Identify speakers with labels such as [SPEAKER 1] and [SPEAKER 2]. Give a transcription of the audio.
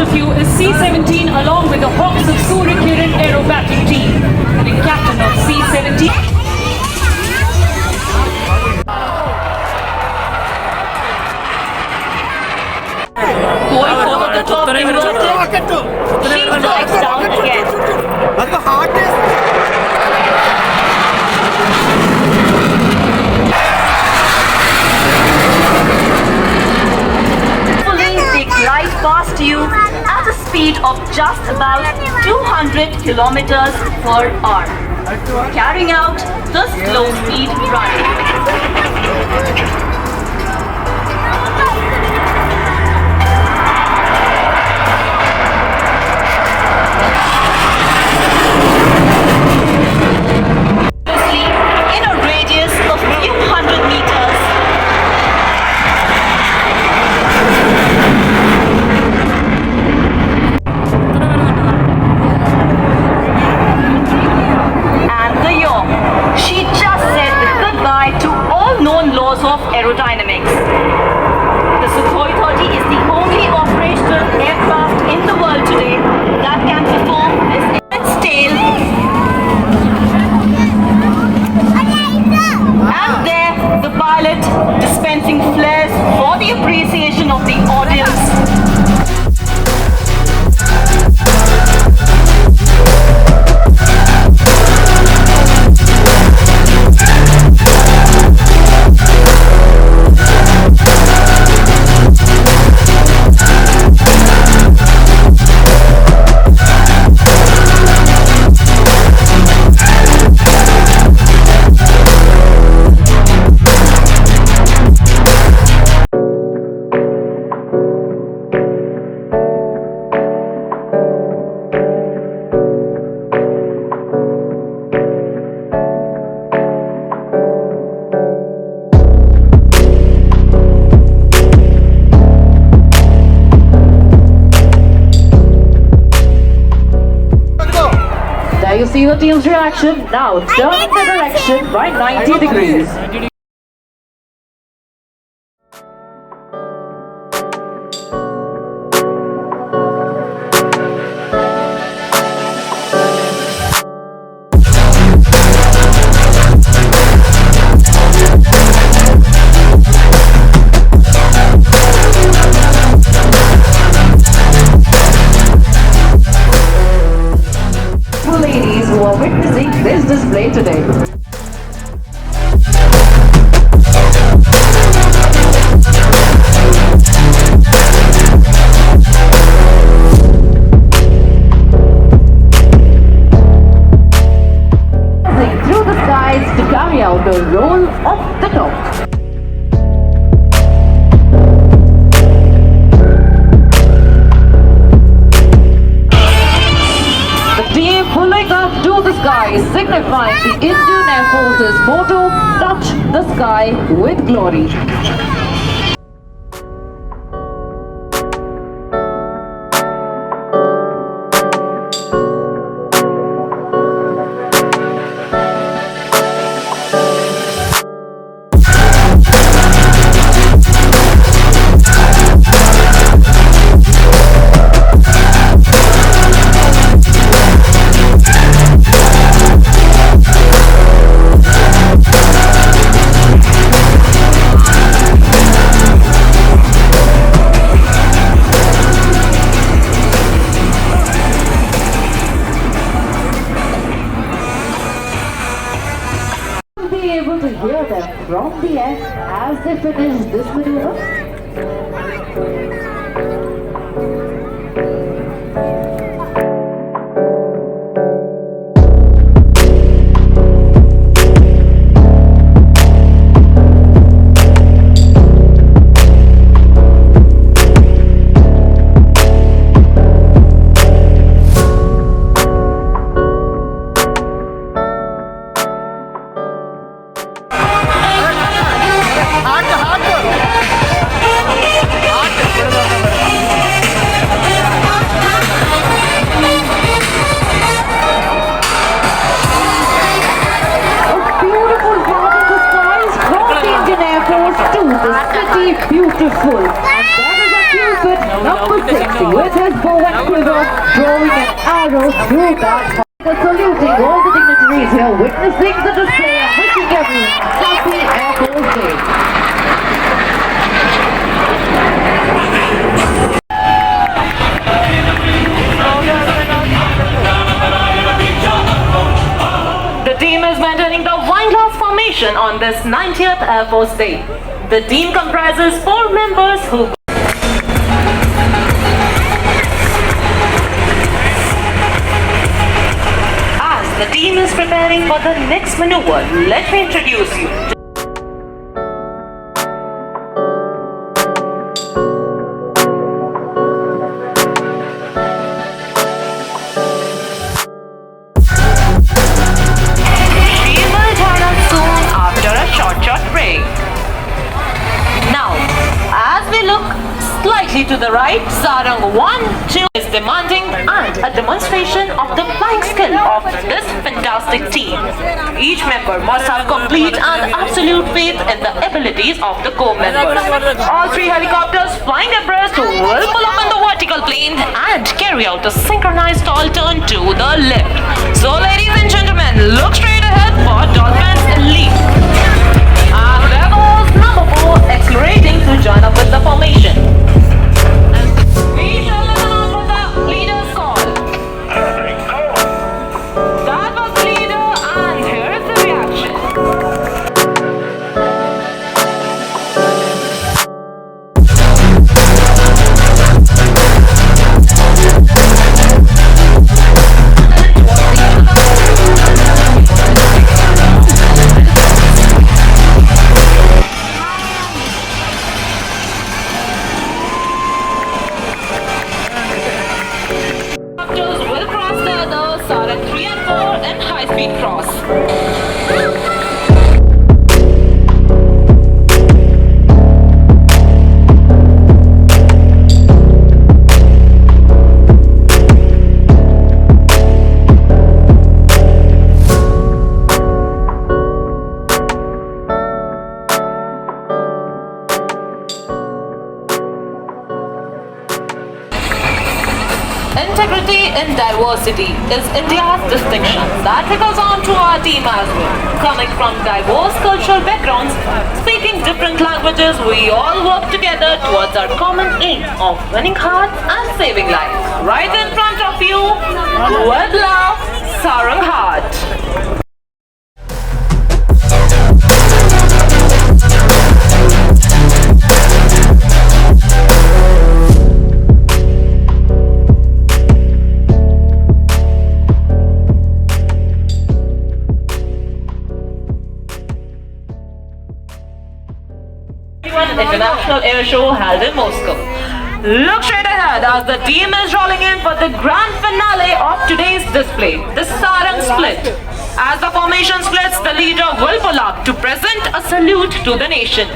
[SPEAKER 1] of you is C-17 along with the Hawks of Surya Kiran Aerobatic Team. The captain of C-17. Going over the top inverted. She flies down again. They glide past you at a speed of just about 200 kilometers per hour, carrying out the slow speed run. In a radius of a few hundred meters. And the yaw. She just said goodbye to all known laws of aerodynamics. The Sukhoi 30 is the only operational aircraft in the world today that can perform this in its tail. And there, the pilot dispensing flares for the appreciation of the audience.
[SPEAKER 2] You see the team's reaction. Now turn in the direction by 90 degrees. Ladies who are witnessing this display today. Through the skies to carry out the role of the top. Pulling up to the sky, signifying the Indian Air Force's motto, touch the sky with glory. Be able to hear them from the air as they finish this maneuver. bow and quiver, drawing an arrow through that. Saluting all the dignitaries here, witnessing the display and wishing everyone happy Air Force Day.
[SPEAKER 1] The team is maintaining the wine glass formation on this 90th Air Force Day. The team comprises 4 members who the team is preparing for the next maneuver. Let me introduce you. She will join us soon after a short break. Now, as we look slightly to the right, Sarang 1-2 is demanding and a demonstration of the flying skill of this fantastic team. Each member must have complete and absolute faith in the abilities of the co-members. All 3 helicopters flying abreast will pull up in the vertical plane and carry out a synchronized tall turn to the left. So ladies and gentlemen, look straight ahead for Dolphins Elite. And Rebels number 4 accelerating to join up with the formation. We shall listen out for the leader's call. That was the leader, and here is the reaction. Will cross the other, Sarang 3 and 4 in high-speed cross. Integrity in diversity is India's distinction. That trickles on to our team as well. Coming from diverse cultural backgrounds, speaking different languages, we all work together towards our common aim of winning hearts and saving lives. Right in front of you, with love, Sarang Heart. International Air Show held in Moscow. Look straight ahead as the team is rolling in for the grand finale of today's display, the Sarang split. As the formation splits, the leader will pull up to present a salute to the nation.